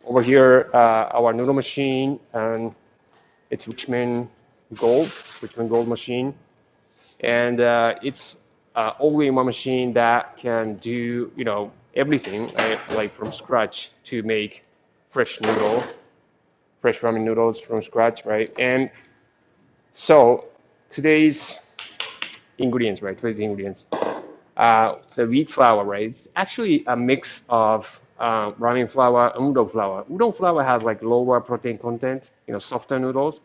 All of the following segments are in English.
over here, our noodle machine, and it's Richmond Gold machine, and it's all-in-one machine that can do everything, right? Like from scratch to make fresh noodle, fresh ramen noodles from scratch, right? And so today's ingredients, right? Today's ingredients. The wheat flour, right? It's actually a mix of ramen flour and udon flour. Udon flour has like lower protein content, softer noodles,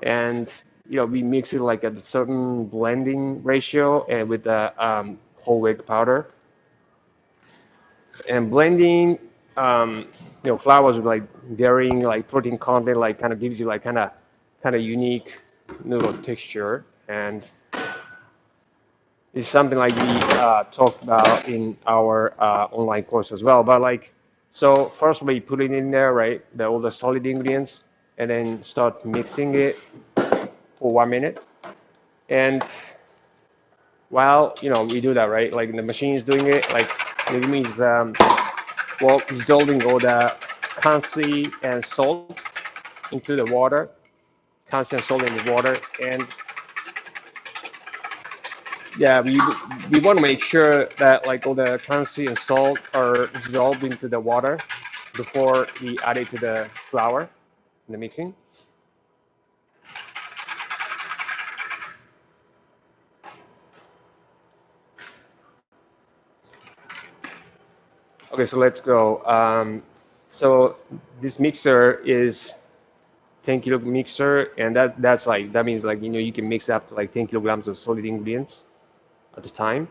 and we mix it like at a certain blending ratio and with the whole wheat powder. And blending, flours with like varying like protein content, like kind of gives you like kind of unique noodle texture, and it's something like we talked about in our online course as well. But like, so first we put it in there, right? All the solid ingredients, and then start mixing it for 1 minute. And while we do that, right? Like the machine is doing it, like it means dissolving all the calcium and salt into the water, calcium and salt in the water, and yeah, we want to make sure that like all the calcium and salt are dissolved into the water before we add it to the flour in the mixing. Okay, so let's go. So this mixer is 10 kilo mixer, and that means like you can mix up to like 10 kilograms of solid ingredients at a time.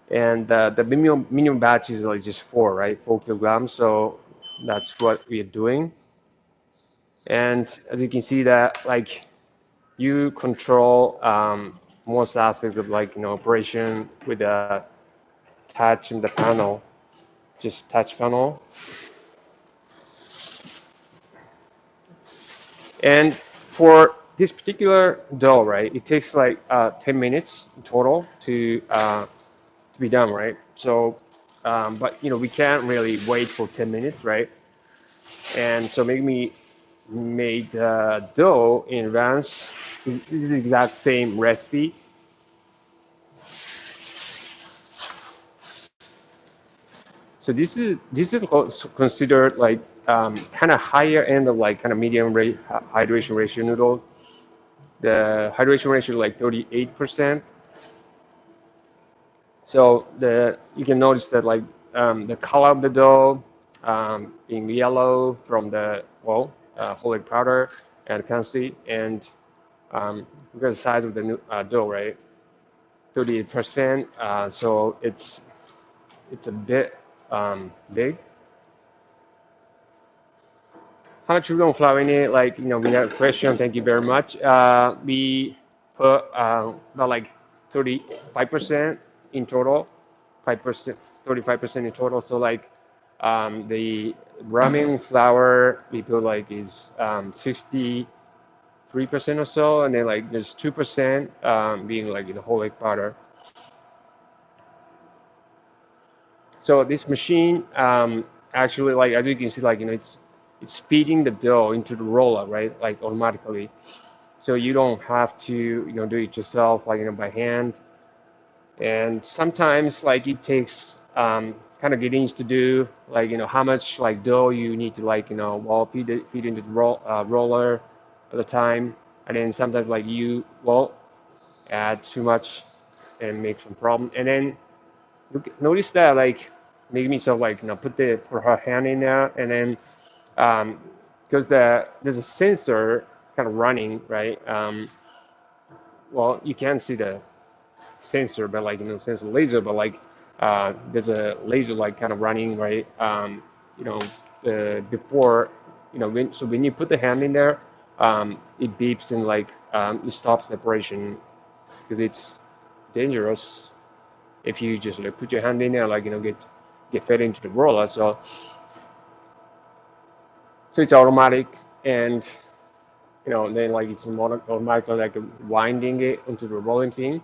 And the minimum batch is like just four, right? 4 kilograms. So that's what we are doing. And as you can see that like you control most aspects of like operation with the touch in the panel, just touch panel. And for this particular dough, right, it takes like 10 minutes in total to be done, right? So, but we can't really wait for 10 minutes, right? And so make me made the dough in advance. This is the exact same recipe. So this is considered like kind of higher end of like kind of medium rate hydration ratio noodles. The hydration ratio is like 38%. So you can notice that like the color of the dough being yellow from the whole egg powder and consistency, and because the size of the dough, right, 38%. So it's a bit big. How much udon flour in it? Like we have a question. Thank you very much. We put about like 35% in total, 5%, 35% in total. So like the ramen flour we put like is 63% or so, and then like there's 2% being like the whole egg powder. So this machine actually, like as you can see, like it's feeding the dough into the roller, right? Like automatically. So you don't have to do it yourself, like by hand. And sometimes like it takes kind of getting to do like how much like dough you need to like feed into the roller at the time, and then sometimes like you add too much and make some problem. And then notice that like make me so like put her hand in there, and then because there's a sensor kind of running, right? You can't see the sensor, but like sensor laser, but like there's a laser like kind of running, right? You know, before when you put the hand in there, it beeps and like it stops the operation because it's dangerous if you just like put your hand in there, like get fed into the roller. So it's automatic, and then like it's automatically like winding it onto the rolling pin.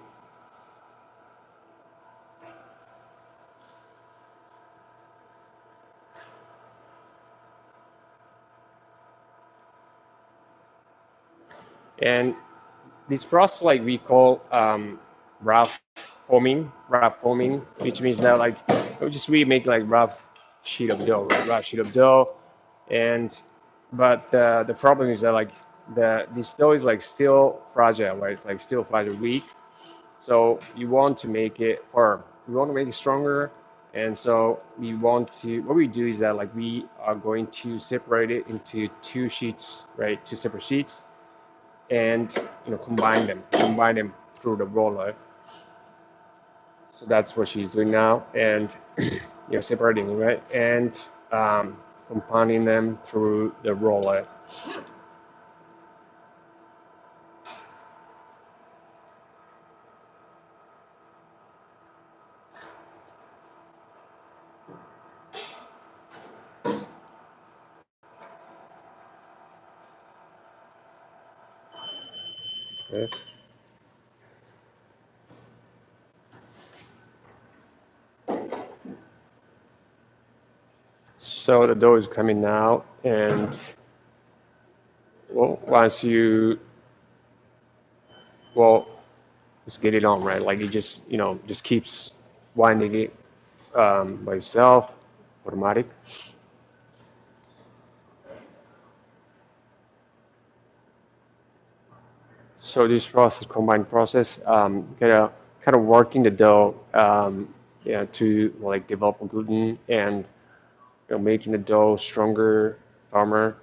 And this process like we call rough forming, which means that like we make like rough sheet of dough, right? Rough sheet of dough, and but the problem is that like this dough is like still fragile, right? It's like still fragile, weak. So you want to make it firm. You want to make it stronger, and so we want to. What we do is that like we are going to separate it into two sheets, right? Two separate sheets, and combine them through the roller. So that's what she's doing now, and separating, right, and combining them through the roller. Okay. So the dough is coming now, and well, once you well, just get it on, right? Like it just just keeps winding it by itself, automatic. So this process, combined process, kind of working the dough, to like develop gluten and making the dough stronger, firmer.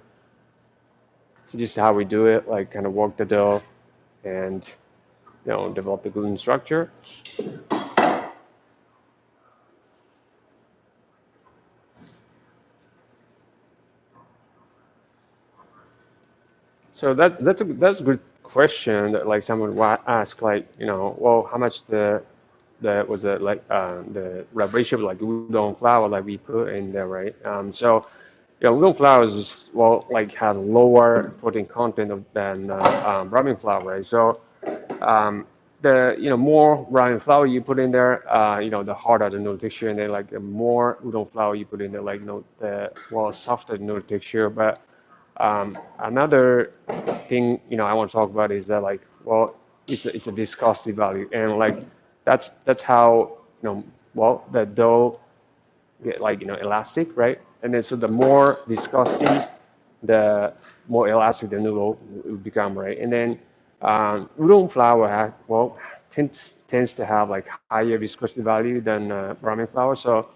So this is how we do it, like kind of work the dough and develop the gluten structure. So that's a good question that like someone ask, like well, how much the was it like the ratio of like udon flour like we put in there, right? So udon flour is just, well, like has lower protein content than ramen flour, right? So the more ramen flour you put in there, the harder the noodle texture, and then like the more udon flour you put in there, like the well softer the noodle texture. But another thing I want to talk about is that like, well, it's a viscosity value, and like that's how well the dough get like elastic, right? And then so the more viscosity, the more elastic the noodle will become, right? And then udon flour tends to have like higher viscosity value than ramen flour. So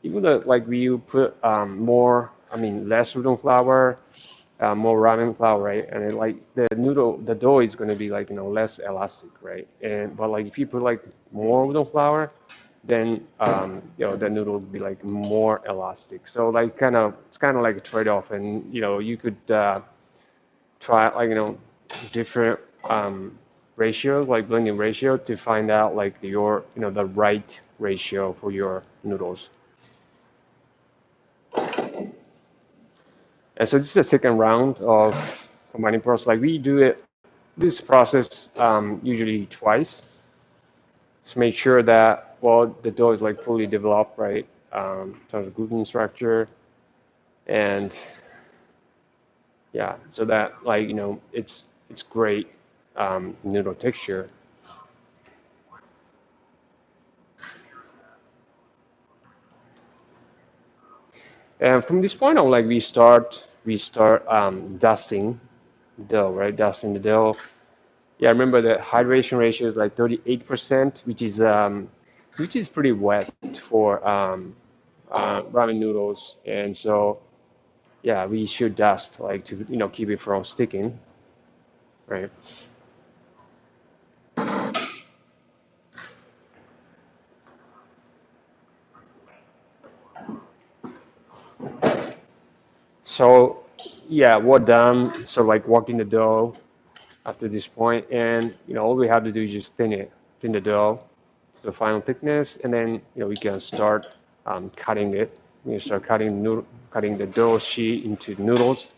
even though like we put less udon flour, more ramen flour, right? And then like the dough is going to be like less elastic, right? And but like if you put like more udon flour, then the noodle will be like more elastic. So like it's kind of like a trade-off, and you could try like different ratios, like blending ratio, to find out like your the right ratio for your noodles. And so this is the second round of combining process. Like we do this process usually twice to make sure that well the dough is like fully developed, right? In terms of gluten structure, and yeah, so that like it's great noodle texture. And from this point on, like we start dusting dough, right? Dusting the dough. Yeah, remember the hydration ratio is like 38%, which is pretty wet for ramen noodles, and so yeah, we should dust like to keep it from sticking, right? So yeah, we're done. So like working the dough after this point, and all we have to do is just thin the dough. It's the final thickness, and then we can start cutting it. We start cutting the dough sheet into noodles.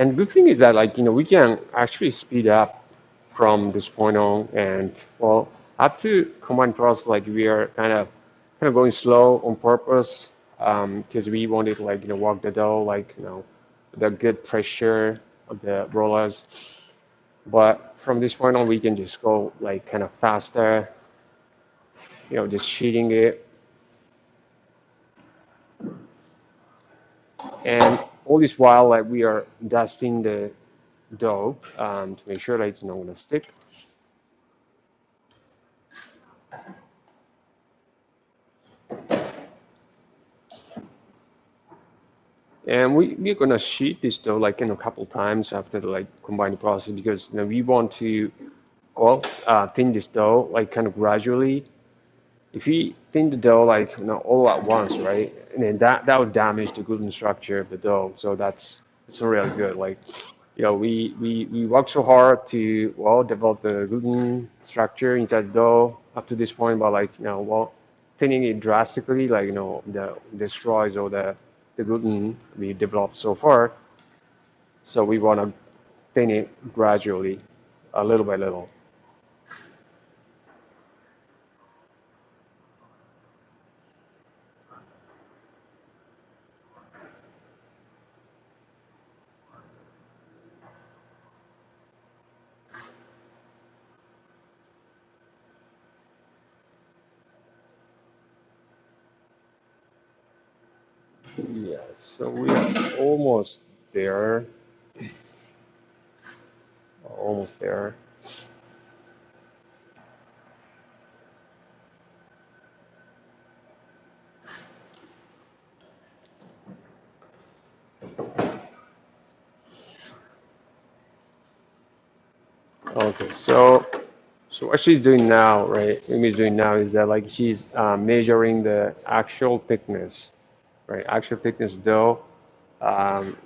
And the good thing is that like we can actually speed up from this point on, and well, up to combined process, like we are kind of going slow on purpose, because we wanted to like walk the dough like the good pressure of the rollers. But from this point on, we can just go like kind of faster, just sheeting it. And all this while, like we are dusting the dough to make sure that it's not gonna stick. And we're gonna sheet this dough like a couple times after the like combine process, because we want to well thin this dough like kind of gradually. If you thin the dough like all at once, right, and then that would damage the gluten structure of the dough. So it's not really good. Like we work so hard to well develop the gluten structure inside the dough up to this point, but like well thinning it drastically like the destroys all the gluten we developed so far. So we want to thin it gradually, a little by little. Yeah, so we are almost there. Almost there. Okay, so what she's doing now, right? Amy's doing now is that like she's measuring the actual thickness, right? Actual thickness dough. Um,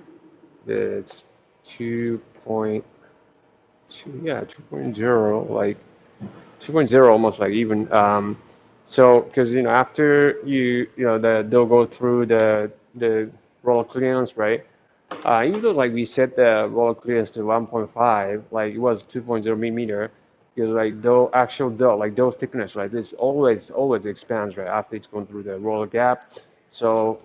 it's 2.2, yeah, 2.0, like 2.0, almost like even. So because after the dough go through the roller clearance, right? Even though like we set the roller clearance to 1.5, like it was 2.0 millimeter, because like actual dough, like dough thickness, right? This always expands right after it's gone through the roller gap. So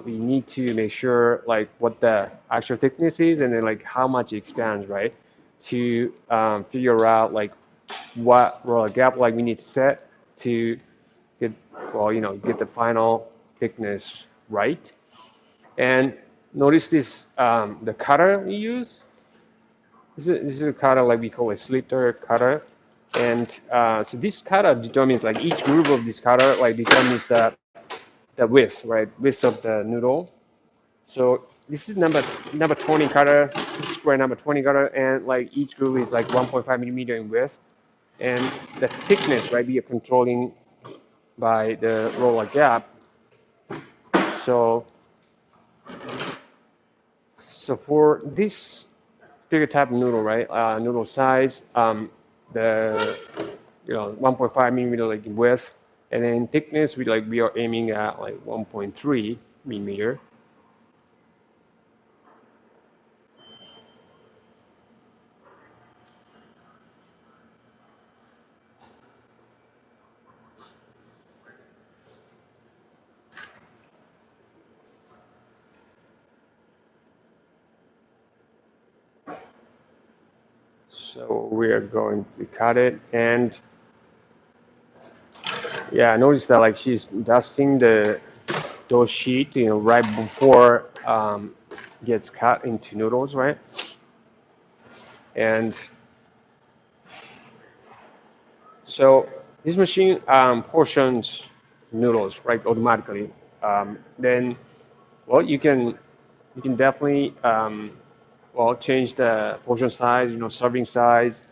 we need to make sure like what the actual thickness is, and then like how much it expands, right? To figure out like what roller gap like we need to set to get well, get the final thickness right. And notice this, the cutter we use. This is a cutter like we call a sliotar cutter. And so this cutter determines like each groove of this cutter like determines the width, right? Width of the noodle. So this is number 20 cutter, square number 20 cutter, and like each groove is like 1.5 millimeter in width. And the thickness, right, we are controlling by the roller gap. So for this bigger type of noodle, right? Noodle size, the 1.5 millimeter like width, and then thickness we are aiming at like 1.3 millimeter. So we are going to cut it, and yeah, notice that like she's dusting the dough sheet, right before gets cut into noodles, right? And so this machine portions noodles right automatically. Then, well, you can definitely well change the portion size, serving size.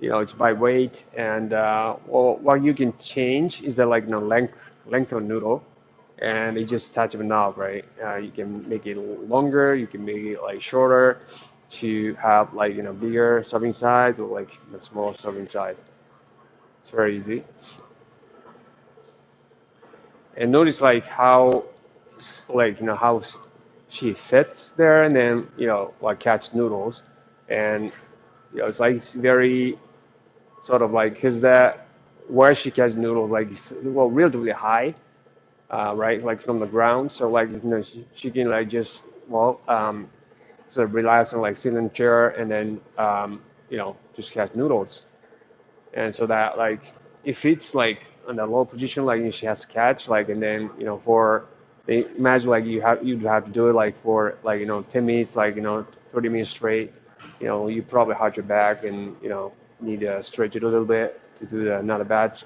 It's by weight, and well, what you can change is the like length of noodle, and it just touch of a knob, right? You can make it longer, you can make it like shorter to have like bigger serving size or like a small serving size. It's very easy. And notice like how like how she sits there and then like catch noodles, and it's like it's very sort of like because that where she catch noodles like well relatively high, right, like from the ground. So like she can like just sort of relax and like sit in a chair and then just catch noodles. And so that like if it's like in a low position, like she has to catch like, and then for imagine like you'd have to do it like for like 10 minutes, like 30 minutes straight. You probably hurt your back and need to stretch it a little bit to do another batch.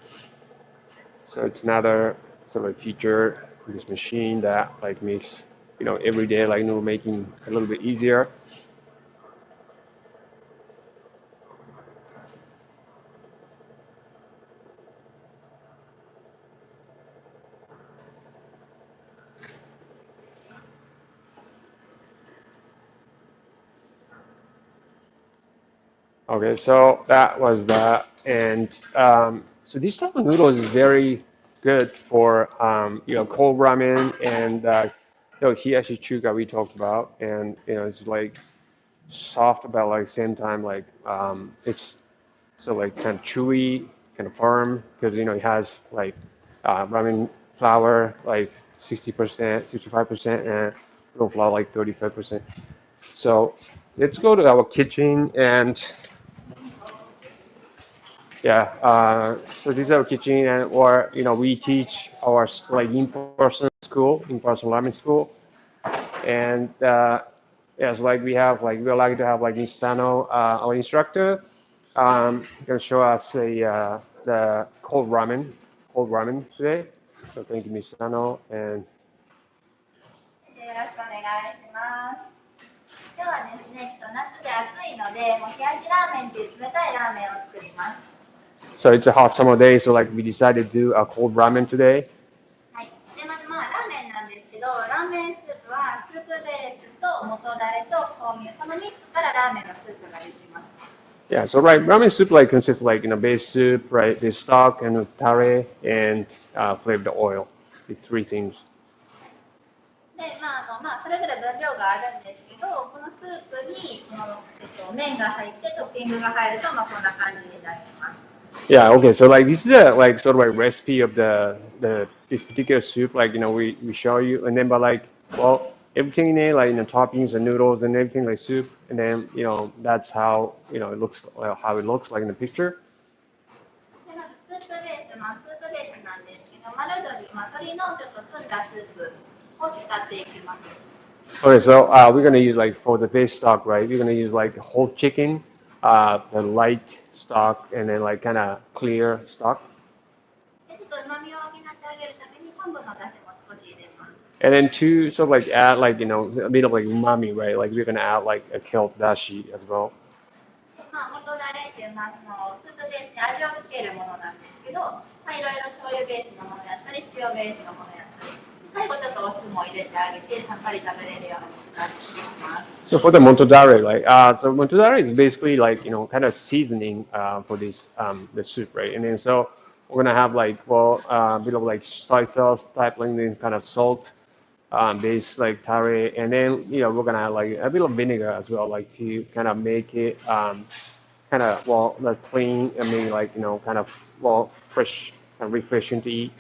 So it's another sort of feature of this machine that like makes every day like noodle making a little bit easier. Okay, so that was that, and so this type of noodle is very good for cold ramen and hiyashi chuka we talked about, and it's like soft but like same time like it's so like kind of chewy, kind of firm because it has like ramen flour like 60%, 65%, and noodle flour like 35%. So let's go to our kitchen and yeah, so this is our kitchen, and or we teach our like in-person school, in-person learning school, and yes, like we're lucky to have like Misano, our instructor, gonna show us the cold ramen today. So thank you, Misano, and よろしくお願いします。今日はですね、夏で暑いので、もう冷やしラーメンという冷たいラーメンを作ります。so it's a hot summer day, so like we decided to do a cold ramen today. はい。で、まずラーメンなんですけど、ラーメンスープはスープベースと元だれと豆乳、この3つからラーメンのスープができます。Yeah, so right, ramen soup like consists like base soup, right, the stock and tare and flavored oil, the three things. で、それぞれ分量があるんですけど、このスープに麺が入ってトッピングが入ると、こんな感じになります。Yeah, okay. So like this is a like sort of like recipe of the this particular soup. Like we show you, and then but like well everything in it like toppings and noodles and everything like soup, and then that's how it looks how it looks like in the picture. で、まずスープベース、スープベースなんですけど、丸鶏、鶏のちょっと澄んだスープを使っていきます。Okay, so we're gonna use like for the base stock, right? We're gonna use like whole chicken, the light stock, and then like kind of clear stock. で、ちょっと旨味を補ってあげるために昆布の出汁も少し入れます。And then to sort of like add like a bit of like umami, right? Like we're gonna add like a kelp dashi as well. で、元だれっていうスープベースに味をつけるものなんですけど、いろいろ醤油ベースのものやったり、塩ベースのものやったり、最後ちょっとお酢も入れてあげて、さっぱり食べれるように作ります。So for the montodare, like so montodare is basically like kind of seasoning for this the soup, right? And then so we're gonna have like a bit of like soy sauce type, like then kind of salt, base like tare, and then we're gonna have like a bit of vinegar as well, like to kind of make it kind of like clean. I mean like kind of fresh, kind of refreshing to eat.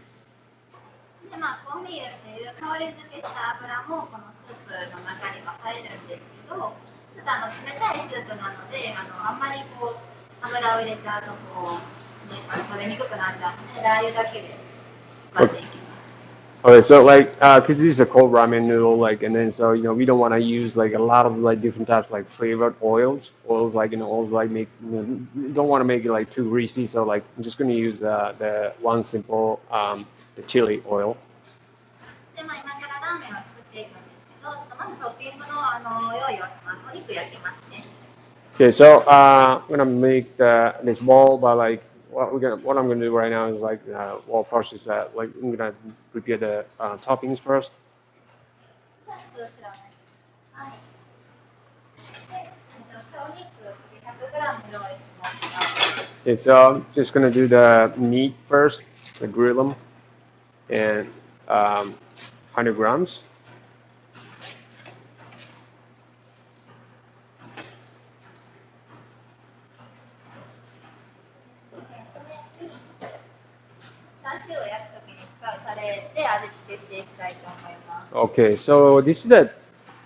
で、香味油っていう香り付けした油もこのスープの中には入るんですけど、ちょっと冷たいスープなので、あんまり油を入れちゃうと食べにくくなっちゃうので、ラー油だけで使っていきます。Okay, so like, cause this is a cold ramen noodle, like, and then so we don't want to use like a lot of like different types like flavored oils like oils like make don't want to make it like too greasy, so like I'm just gonna use the one simple the chili oil. で、今からラーメンを作っていくんですけど、まずトッピングの用意をします。お肉焼きますね。Okay, so I'm gonna make this ball by like what I'm gonna do right now is like first is that like I'm gonna prepare the toppings first. じゃあ、後ろに。はい。で、お肉 100g 用意しました。Okay, so I'm just gonna do the meat first, the grill them, and 100 grams. レで味付けしていきたいと思います。Okay, so this is the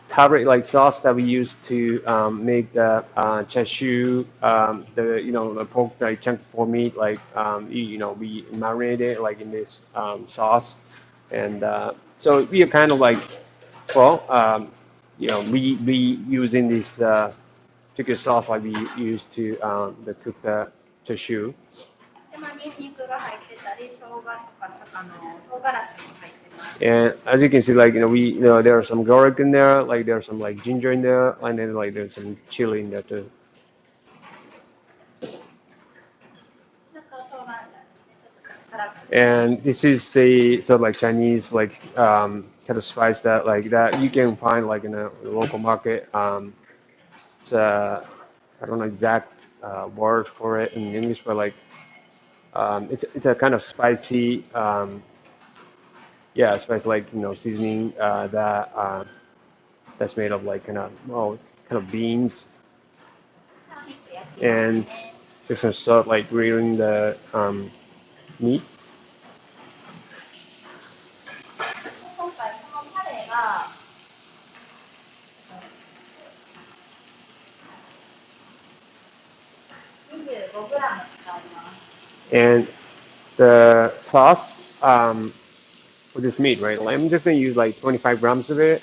tare like sauce that we use to make the chashu, the pork like chunk pork meat. Like we marinate it like in this sauce, and so we are kind of like well, we using this particular sauce like we use to cook the chashu. で、ニンニクが入ってたり、生姜とか唐辛子も入ってます。And as you can see, like there are some garlic in there, like there's some like ginger in there, and then like there's some chili in there too. 豆板醤ですね。ちょっと辛くして。And this is the sort of like Chinese like kind of spice that you can find like in a local market. It's I don't know exact word for it in English, but like it's a kind of spicy spice like seasoning that's made of like kind of beans, and just gonna start like grilling the meat. 今回このタレが25グラム使います。And the sauce for this meat, right? Like, I'm just gonna use like 25 grams of it.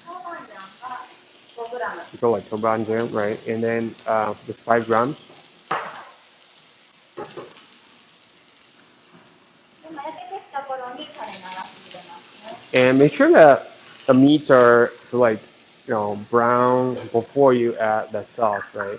豆板醤が5グラム。So like tobanjang, right? And then just 5 grams. で、焼けてきた頃にタレ流し入れますね。And make sure that the meats are like brown before you add the sauce, right?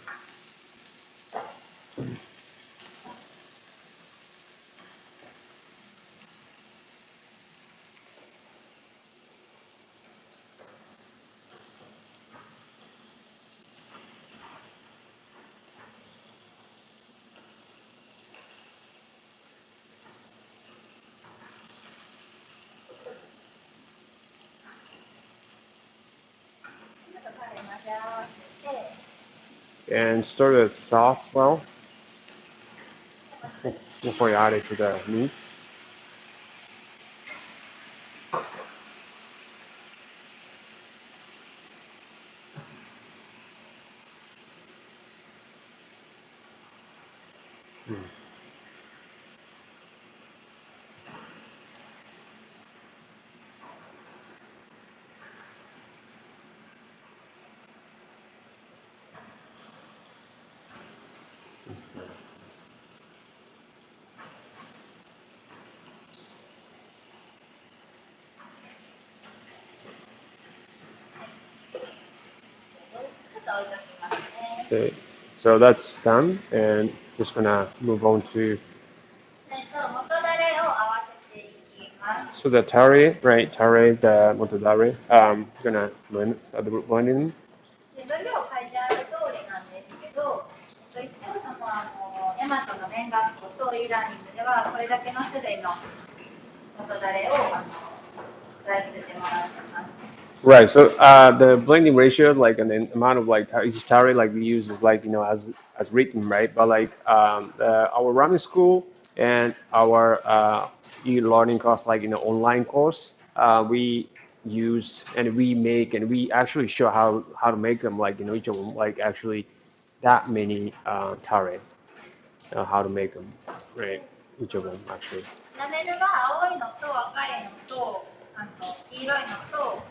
And stir the sauce well before you add it to the meat. Okay, so that's done, and just gonna move on to 元ダレを合わせていきます。 so the tare, right? Tare, the motodare. Gonna start the blending. で、分量書いてある通りなんですけど、一応大和の麺学校とイーラーニングではこれだけの種類の元ダレを伝えてもらってます。 Right. So the blending ratio, like, and the amount of like each tare like we use is like as written, right? But like our ramen school and our e-learning course, like online course, we use and we make and we actually show how to make them, like each of them, like actually that many tare, how to make them, right? Each of them actually. ラベルが青いのと赤いのと黄色いのと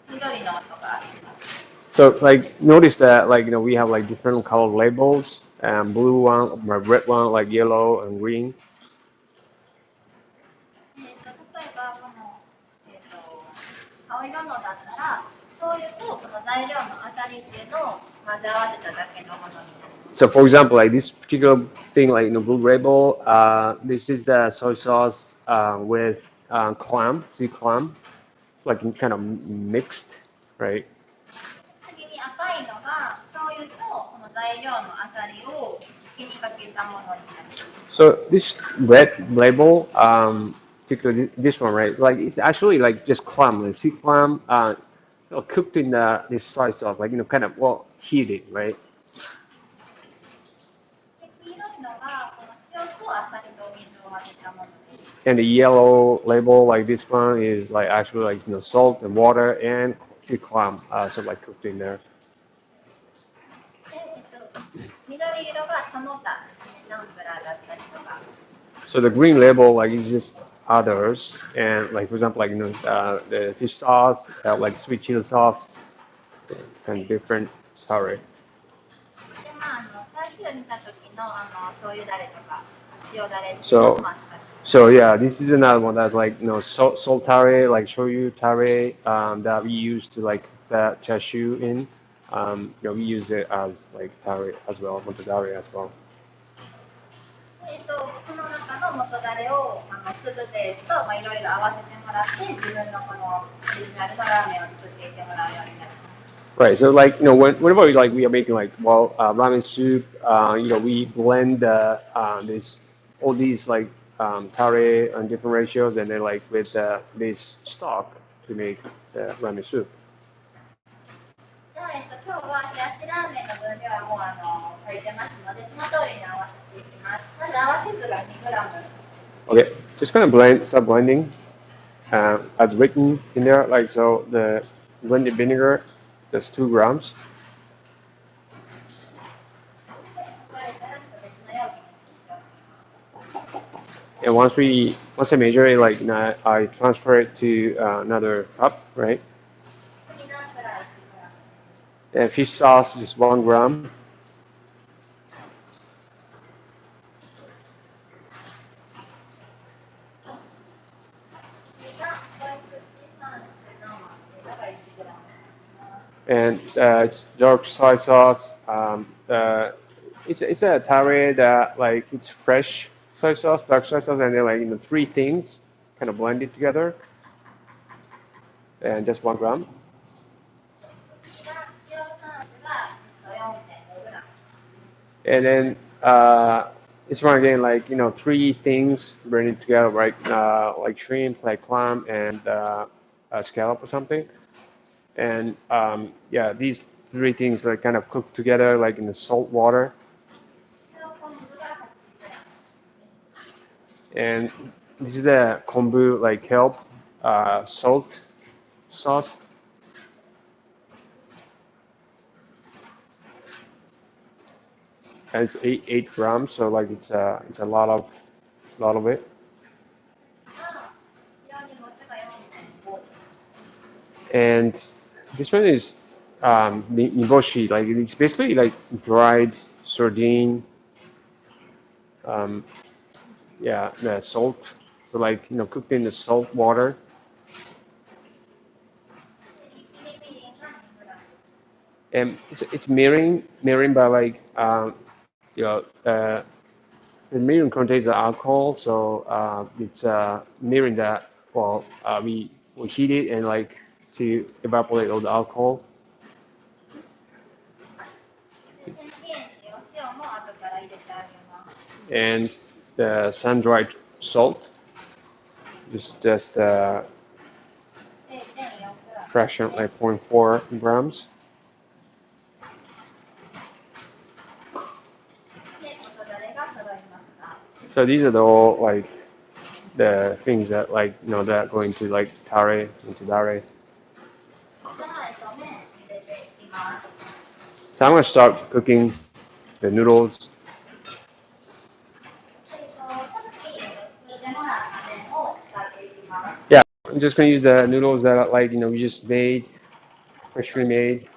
緑の音があります。 So like notice that like we have like different color labels, blue one, red one, like yellow and green. 例えば青色のだったら醤油とこの材料のあさりっていうのを混ぜ合わせただけのものになります。 So for example, like this particular thing, like blue label, this is the soy sauce with clam, sea clam. It's like kind of mixed, right? 次に赤いのが醤油とこの材料のあさりを火にかけたものになります。 So this red label, particularly this one, right? Like it's actually like just clam, like sea clam, cooked in this soy sauce, like kind of heated, right? で黄色い And the yellow label, like this one, is like actually like salt and water and sea clam, so like cooked in there. So the green label like is just others, and like for example like the fish sauce, like sweet chili sauce, and different curry. So so yeah, this is another one that's like salt tare, like shoyu tare, that we use to like the chashu in. We use it as like tare as well, montadare as well. この中の元だれをスープベースといろいろ合わせてもらって自分のこのオリジナルのラーメンを作っていってもらうようになります。Right. So like whenever we are making like ramen soup, we blend this all these like tare on different ratios, and then like with this stock to make the ramen soup. じゃあ今日は冷やしラーメンの分量はもう書いてますので、その通りに合わせていきます。まず合わせ酢が2グラム。Okay, just gonna start blending as written in there. Like so, the blended vinegar, that's 2 grams. And once I measure it, like I transfer it to another cup, right? And fish sauce is 1 gram. And it's dark soy sauce. It's a tare that like it's fresh soy sauce, dark soy sauce, and then like 3 things kind of blended together, and just 1 gram. And then this one again, like 3 things blended together, right? Like shrimp, like clam, and a scallop or something. And yeah, these 3 things like kind of cooked together, like in the salt water. And this is the kombu, like kelp salt sauce. And it's 8 grams, so like it's a lot of it. And this one is niboshi, like it's basically like dried sardine. Yeah, the salt. So like cooked in the salt water. And it's mirin by like the mirin contains the alcohol, so it's mirin that we heat it and like to evaporate all the alcohol. And the sun-dried salt, just fraction like 0.4 grams. So these are all like the things that like that go into like tare into dare. So I'm gonna start cooking the noodles. Yeah, I'm just gonna use the noodles that are like we just made, freshly made.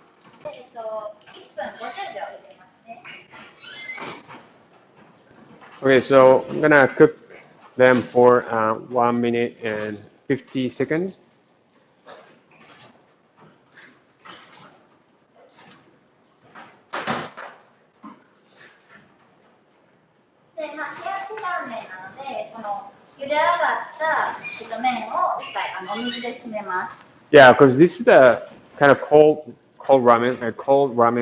Okay, so I'm gonna cook them for 1 minute and 50 seconds. Yeah, because this is the kind of cold ramen,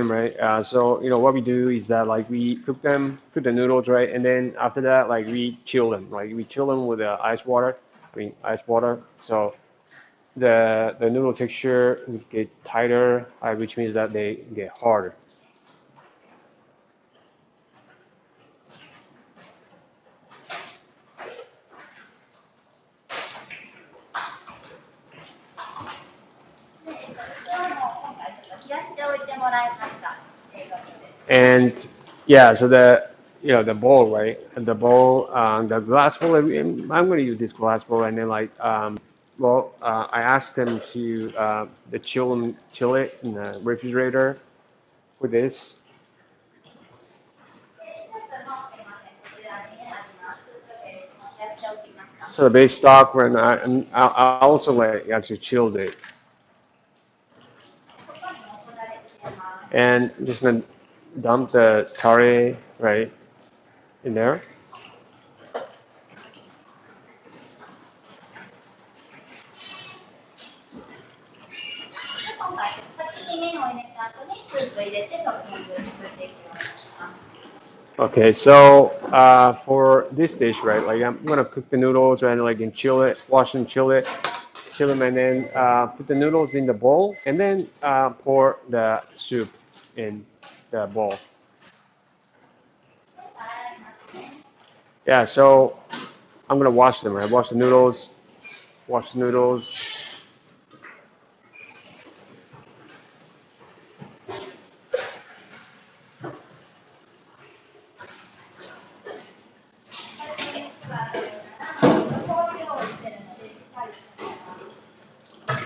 right? So what we do is that like we cook the noodles, right, and then after that like we chill them, with ice water, ice water. So the noodle texture will get tighter, which means that they get harder. And yeah, so the bowl, right? And the bowl, the glass bowl. I'm going to use this glass bowl, and then I asked them to chill it in the refrigerator with this. So the base stock, when I also actually chilled it, and just gonna dump the tare right in there. Okay, so for this dish, right, like I'm gonna cook the noodles and chill it, wash and chill them, and then put the noodles in the bowl, and then pour the soup in the bowl. Yeah, so I'm gonna wash them, right? Wash the noodles.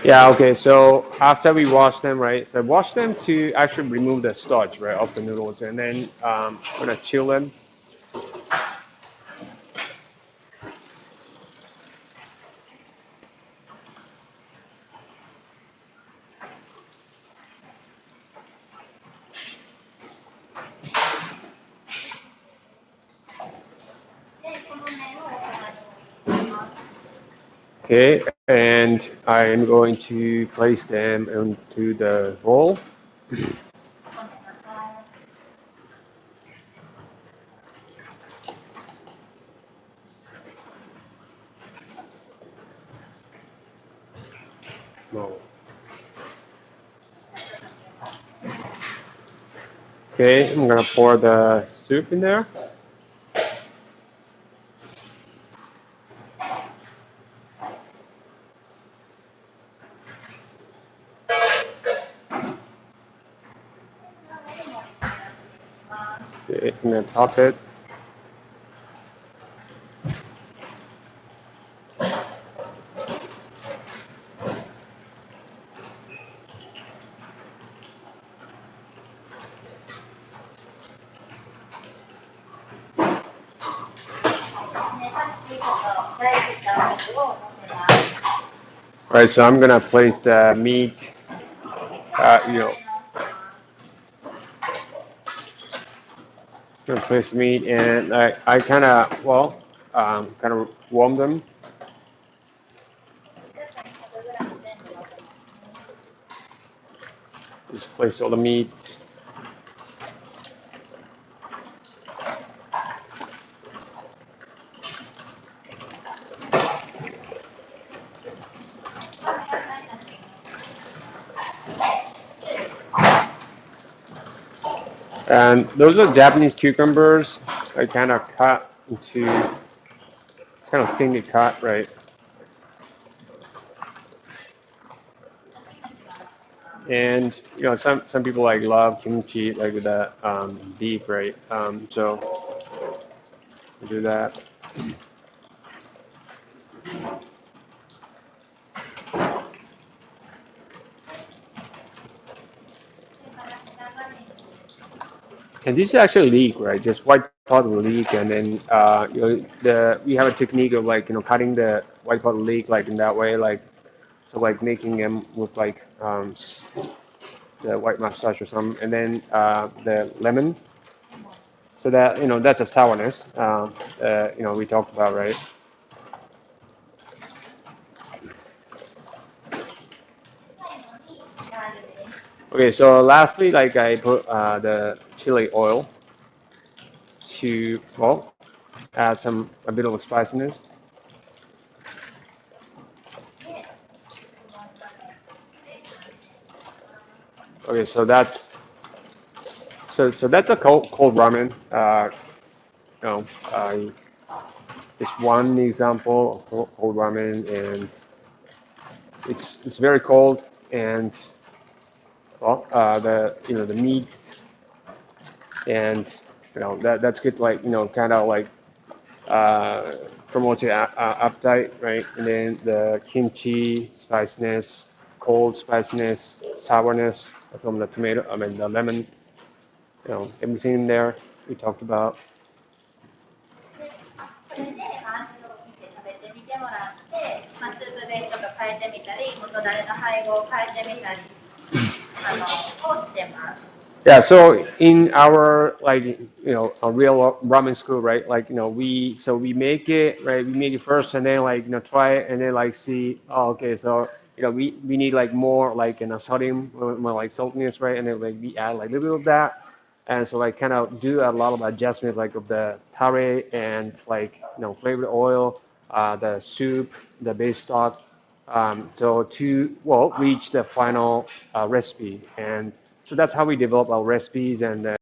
Yeah, okay, so after we wash them, right? So wash them to actually remove the starch, right, of the noodles, and then I'm gonna chill them. Okay, and I am going to place them into the bowl. No. Okay, I'm gonna pour the soup in there. Okay, I'm gonna top it. All right, so I'm gonna place the meat. Uh, you know, gonna place meat, and I kind of kind of warm them. Just place all the meat. And those are Japanese cucumbers. I kind of cut into kind of thinly cut, right? And some people love kimchi with the beef, right? So we do that. And this is actually leek, right? Just white part of the leek, and then we have a technique of cutting the white part of the leek in that way, making them with the white mustache or something, and then the lemon, so that that's a sourness. We talked about, right? Okay, so lastly, I put the chili oil to add a bit of spiciness. Okay, so that's a cold ramen. You know, uh, just one example of cold ramen, and it's very cold, and well, the meat, and that's good, like kind of like promote your appetite, right? And then the kimchi spiciness, cold spiciness, sourness from the tomato, I mean the lemon, everything in there we talked about. で、これで、味を見て食べてみてもらって、スープベースちょっと変えてみたり、元だれの配合を変えてみたり、をしてます。Yeah, so in our like a real ramen school, right? Like we make it, right? We make it first and then like try it and then like see, oh okay, so we need like more like sodium, more like saltiness, right? And then like we add like a little bit of that, and so like kind of do a lot of adjustment like of the tare and like flavored oil, the soup, the base stock, so to reach the final recipe. And so that's how we develop our recipes, and